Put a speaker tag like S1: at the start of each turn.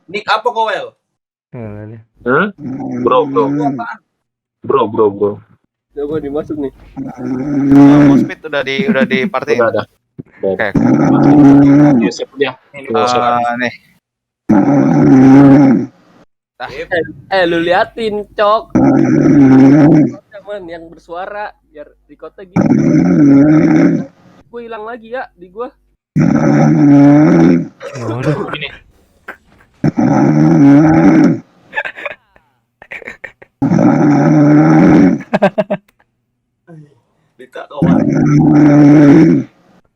S1: Nick apa kau, Wel?
S2: Hah? Bro.
S3: Coba dimasuk nih.
S4: Mospit udah di party.
S2: Udah.
S4: Oke.
S2: Ya, siap dia.
S4: Nih.
S3: Lu liatin, Cok. Teman yang bersuara biar di kota gitu. Gue hilang lagi ya di gua.
S2: Ini.